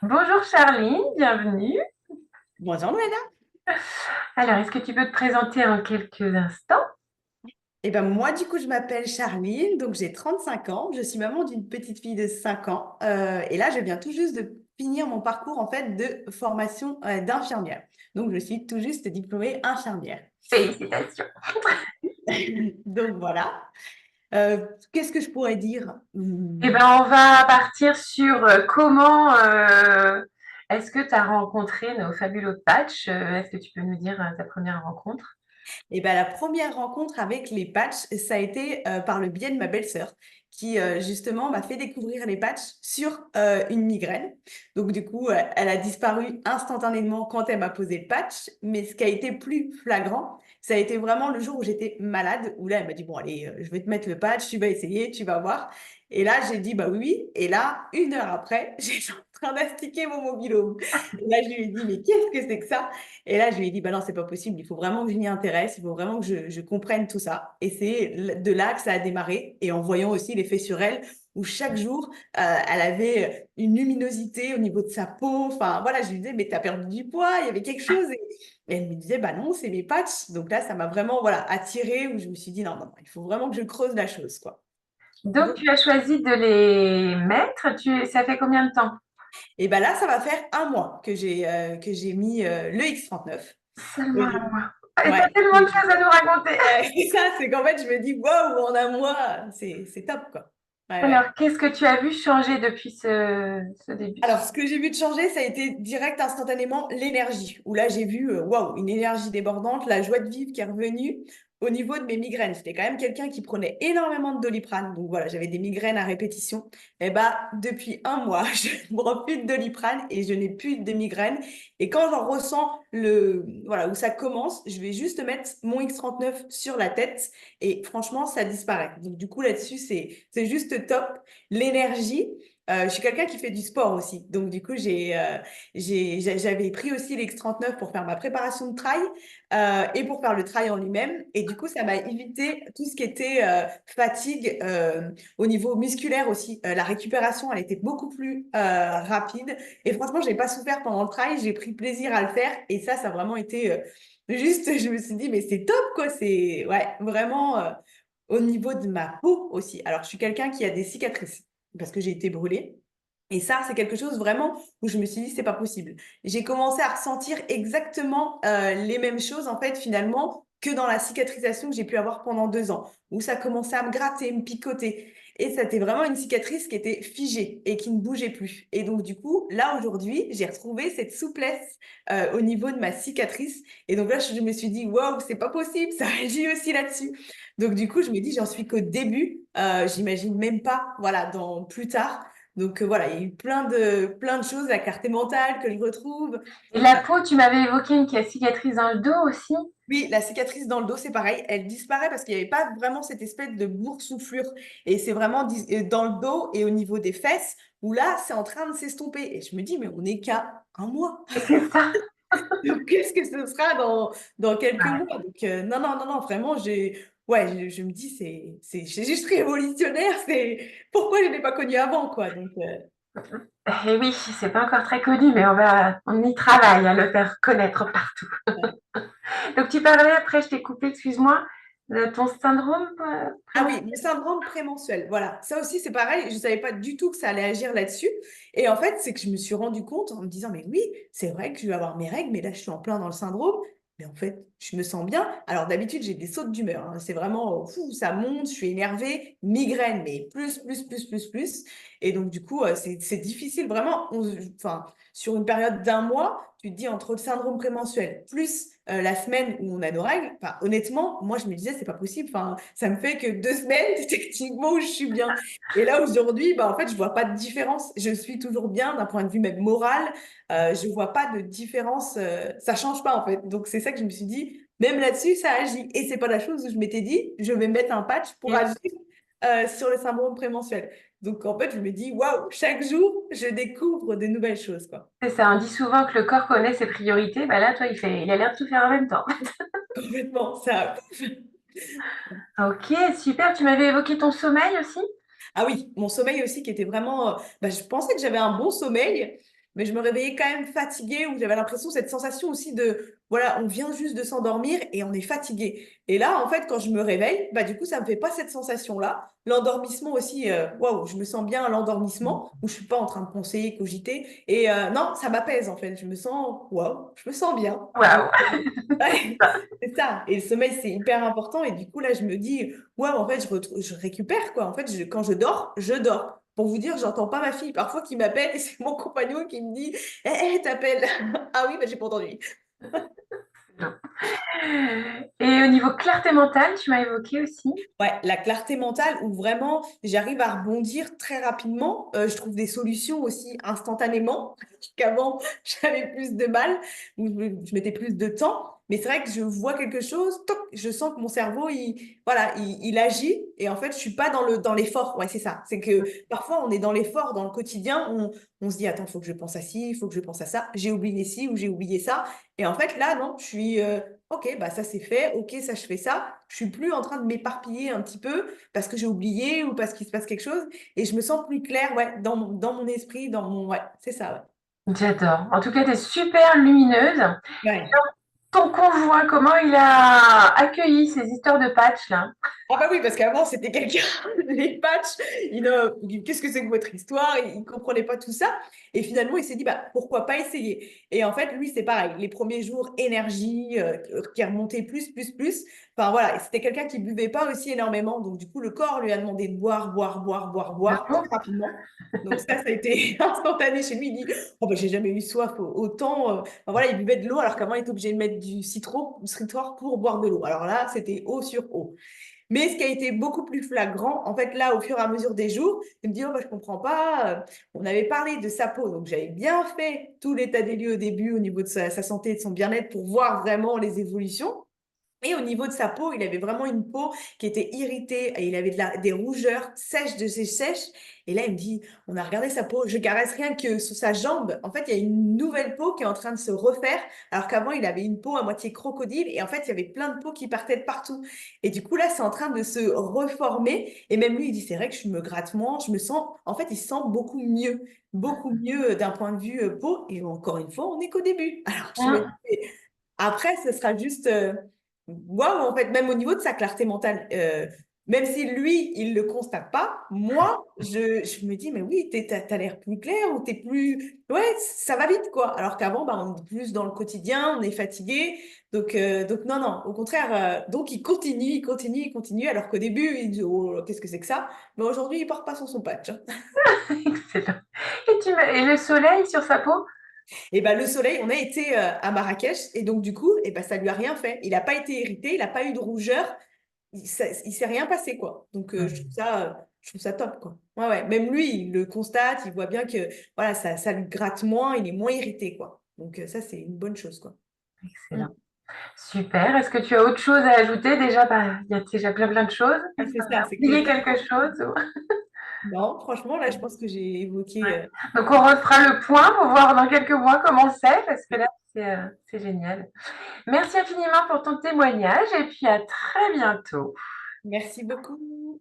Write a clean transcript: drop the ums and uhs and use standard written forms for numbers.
Bonjour Charline, bienvenue. Bonjour Noëlla. Alors, est-ce que tu peux te présenter en quelques instants? Eh ben moi, du coup, je m'appelle Charline, donc j'ai 35 ans. Je suis maman d'une petite fille de 5 ans. Et là, je viens tout juste de finir mon parcours en fait de formation d'infirmière. Donc, je suis tout juste diplômée infirmière. Félicitations. Donc, voilà. Qu'est-ce que je pourrais dire? Eh ben, on va partir sur comment est-ce que tu as rencontré nos fabuleux patchs? Est-ce que tu peux nous dire ta première rencontre? Et ben, la première rencontre avec les patchs, ça a été par le biais de ma belle-sœur qui justement m'a fait découvrir les patchs sur une migraine. Donc du coup, elle a disparu instantanément quand elle m'a posé le patch. Mais ce qui a été plus flagrant, ça a été vraiment le jour où j'étais malade, où là, elle m'a dit, bon, allez, je vais te mettre le patch, tu vas essayer, tu vas voir. Et là, j'ai dit, bah oui, oui. Et là, une heure après, j'étais en train d'astiquer mon mobil-home. Et là, je lui ai dit, mais qu'est-ce que c'est que ça? Et là, je lui ai dit, bah non, c'est pas possible, il faut vraiment que je m'y intéresse, il faut vraiment que je comprenne tout ça. Et c'est de là que ça a démarré. Et en voyant aussi l'effet sur elle, où chaque jour, elle avait une luminosité au niveau de sa peau. Enfin, voilà, je lui disais, mais t'as perdu du poids, il y avait quelque chose. Et elle me disait, bah non, c'est mes patchs. Donc là, ça m'a vraiment, voilà, attirée, où je me suis dit, non, non, il faut vraiment que je creuse la chose, quoi. Donc, tu as choisi de les mettre. Ça fait combien de temps? Et ben là, ça va faire un mois que j'ai mis le X39. Seulement un mois. Et tu as Ouais. tellement de choses à nous raconter. Ouais, c'est ça, c'est qu'en fait, je me dis, waouh, en un mois, c'est top, quoi. Ouais, ouais. Alors, qu'est-ce que tu as vu changer depuis ce début? Alors, ce que j'ai vu de changer, ça a été direct, instantanément, l'énergie. Où là, j'ai vu, waouh, une énergie débordante, la joie de vivre qui est revenue au niveau de mes migraines. J'étais quand même quelqu'un qui prenait énormément de Doliprane. Donc voilà, j'avais des migraines à répétition. Et bah, depuis un mois, je ne prends plus de Doliprane et je n'ai plus de migraines. Et quand j'en ressens voilà, où ça commence, je vais juste mettre mon X39 sur la tête et franchement, ça disparaît. Donc du coup, là-dessus, c'est juste top. L'énergie. Je suis quelqu'un qui fait du sport aussi. Donc, du coup, j'avais pris aussi l'X39 pour faire ma préparation de trail et pour faire le trail en lui-même. Et du coup, ça m'a évité tout ce qui était fatigue au niveau musculaire aussi. La récupération, elle était beaucoup plus rapide. Et franchement, je n'ai pas souffert pendant le trail. J'ai pris plaisir à le faire. Et ça a vraiment été juste, je me suis dit, mais c'est top, quoi. C'est ouais, vraiment au niveau de ma peau aussi. Alors, je suis quelqu'un qui a des cicatrices parce que j'ai été brûlée. Et ça, c'est quelque chose vraiment où je me suis dit, c'est pas possible. J'ai commencé à ressentir exactement les mêmes choses, en fait, finalement, que dans la cicatrisation que j'ai pu avoir pendant 2 ans, où ça commençait à me gratter, me picoter. Et c'était vraiment une cicatrice qui était figée et qui ne bougeait plus. Et donc, du coup, là, aujourd'hui, j'ai retrouvé cette souplesse au niveau de ma cicatrice. Et donc là, je me suis dit, waouh, c'est pas possible, ça agit aussi là-dessus. Donc, du coup, je me dis, j'en suis qu'au début. J'imagine même pas, voilà, dans plus tard. Donc voilà, il y a eu plein de choses, la clarté mentale que je retrouve. Et la peau, tu m'avais évoqué une qui a cicatrice dans le dos aussi. Oui, la cicatrice dans le dos, c'est pareil, elle disparaît parce qu'il n'y avait pas vraiment cette espèce de boursouflure. Et c'est vraiment dans le dos et au niveau des fesses où là, c'est en train de s'estomper. Et je me dis, mais on n'est qu'à un mois. C'est ça. Donc, qu'est-ce que ce sera dans quelques Ouais. mois? Donc, non, non, non, non, vraiment, ouais, je me dis, c'est juste révolutionnaire. C'est pourquoi je ne l'ai pas connu avant, quoi. Donc, Et oui, c'est pas encore très connu, mais on y travaille à le faire connaître partout. Donc tu parlais après, je t'ai coupé, excuse-moi, de ton syndrome ah oui, prémenstruel. le syndrome prémenstruel. Voilà, ça aussi c'est pareil. Je ne savais pas du tout que ça allait agir là-dessus. Et en fait, c'est que je me suis rendu compte en me disant, mais oui, c'est vrai que je vais avoir mes règles, mais là je suis en plein dans le syndrome. Mais en fait, je me sens bien. Alors d'habitude, j'ai des sautes d'humeur, hein. C'est vraiment, fou, ça monte, je suis énervée, migraine, mais plus. Et donc du coup, c'est difficile vraiment. Enfin, sur une période d'un mois, tu te dis entre le syndrome prémenstruel plus la semaine où on a nos règles, enfin, honnêtement, moi je me disais, c'est pas possible. Enfin, ça me fait que 2 semaines, techniquement, où je suis bien. Et là, aujourd'hui, bah, en fait, je vois pas de différence. Je suis toujours bien d'un point de vue même moral. Je vois pas de différence. Ça change pas, en fait. Donc, c'est ça que je me suis dit, même là-dessus, ça agit. Et c'est pas la chose où je m'étais dit, je vais mettre un patch pour agir sur le syndrome prémenstruel. Donc, en fait, je me dis, waouh, chaque jour, je découvre de nouvelles choses, quoi. C'est ça, on dit souvent que le corps connaît ses priorités. Bah là, toi, il a l'air de tout faire en même temps. Complètement, ça. Ok, super. Tu m'avais évoqué ton sommeil aussi? Ah oui, mon sommeil aussi qui était vraiment. Bah, je pensais que j'avais un bon sommeil. mais je me réveillais quand même fatiguée, où j'avais l'impression, cette sensation aussi de, voilà, on vient juste de s'endormir et on est fatigué. Et là, en fait, quand je me réveille, bah, du coup, ça me fait pas cette sensation-là. L'endormissement aussi, waouh, je me sens bien à l'endormissement, où je suis pas en train de penser, cogiter. Et non, ça m'apaise, en fait. Je me sens, waouh, je me sens bien. Donc, Waouh! ouais, c'est ça. Et le sommeil, c'est hyper important. Et du coup, là, je me dis, waouh, en fait, je récupère, quoi. En fait, quand je dors, je dors. Pour vous dire, j'entends pas ma fille parfois qui m'appelle et c'est mon compagnon qui me dit, t'appelles. Ah oui, bah, j'ai pas entendu. Et au niveau clarté mentale, tu m'as évoqué aussi. Ouais, la clarté mentale où vraiment j'arrive à rebondir très rapidement. Je trouve des solutions aussi instantanément, qu'avant j'avais plus de mal, où je mettais plus de temps. Mais c'est vrai que je vois quelque chose, toc, je sens que mon cerveau, voilà, il agit et en fait, je suis pas dans l'effort. Ouais, c'est ça. C'est que parfois, on est dans l'effort dans le quotidien, on se dit, attends, il faut que je pense à ci, il faut que je pense à ça, j'ai oublié ci ou j'ai oublié ça. Et en fait, là, non, je suis, ok, bah ça c'est fait, ok, ça je fais ça. Je suis plus en train de m'éparpiller un petit peu parce que j'ai oublié ou parce qu'il se passe quelque chose et je me sens plus claire, ouais, dans mon esprit, ouais, c'est ça, J'adore. En tout cas, tu es super lumineuse. ouais. Ouais. Ton conjoint, comment il a accueilli ces histoires de patch là? Ah bah oui, parce qu'avant, c'était quelqu'un, les patchs, il dit, qu'est-ce que c'est que votre histoire? Il comprenait pas tout ça. Et finalement, il s'est dit, bah, pourquoi pas essayer? Et en fait, lui, c'est pareil. Les premiers jours, énergie, qui remontait plus. Enfin, voilà. Et c'était quelqu'un qui buvait pas aussi énormément. Donc, du coup, le corps lui a demandé de De boire l'eau? très rapidement. Donc, ça a été instantané chez lui. Il dit, oh, bah, j'ai jamais eu soif autant. Enfin, voilà, il buvait de l'eau alors qu'avant, il était obligé de mettre du citron pour boire de l'eau. Alors là, c'était eau sur eau. Mais ce qui a été beaucoup plus flagrant, en fait, là, au fur et à mesure des jours, il me dit, oh, bah, je comprends pas. On avait parlé de sa peau, donc j'avais bien fait tout l'état des lieux au début au niveau de sa santé et de son bien-être pour voir vraiment les évolutions. Et au niveau de sa peau, il avait vraiment une peau qui était irritée et il avait des rougeurs sèches de ses sèches. Et là, il me dit, on a regardé sa peau, je caresse rien que sur sa jambe. En fait, il y a une nouvelle peau qui est en train de se refaire, alors qu'avant, il avait une peau à moitié crocodile et en fait, il y avait plein de peaux qui partaient de partout. Et du coup, là, c'est en train de se reformer. Et même lui, il dit, c'est vrai que je me gratte moins, je me sens, en fait, il se sent beaucoup mieux d'un point de vue peau. Et encore une fois, on n'est qu'au début. Alors, je me dis, Hein. après, ce sera juste waouh, en fait, même au niveau de sa clarté mentale, même si lui, il le constate pas, moi, je me dis, mais oui, t'as l'air plus clair ou t'es plus. Ouais, ça va vite, quoi. Alors qu'avant, bah, on est plus dans le quotidien, on est fatigué. Donc non, non, au contraire, donc il continue, alors qu'au début, il dit, oh, qu'est-ce que c'est que ça? Mais aujourd'hui, il part pas sur son patch, hein. Excellent. Et le soleil sur sa peau? Et ben le soleil, on a été à Marrakech et donc du coup, et ben ça lui a rien fait. Il n'a pas été irrité, il n'a pas eu de rougeur, il s'est rien passé quoi. Donc je trouve ça top quoi. Ouais ouais, même lui, il le constate, il voit bien que voilà, ça lui gratte moins, il est moins irrité quoi. Donc ça c'est une bonne chose quoi. Mm. Excellent. Super. Est-ce que tu as autre chose à ajouter? Déjà, bah, il y a déjà plein de choses. Ah, Est-ce c'est qu'on ça, a c'est oublié que quelque chose? non, franchement là, je pense que j'ai évoqué Ouais. Donc, on refera le point pour voir dans quelques mois comment c'est, parce que là, c'est génial. Merci infiniment pour ton témoignage et puis à très bientôt. merci beaucoup.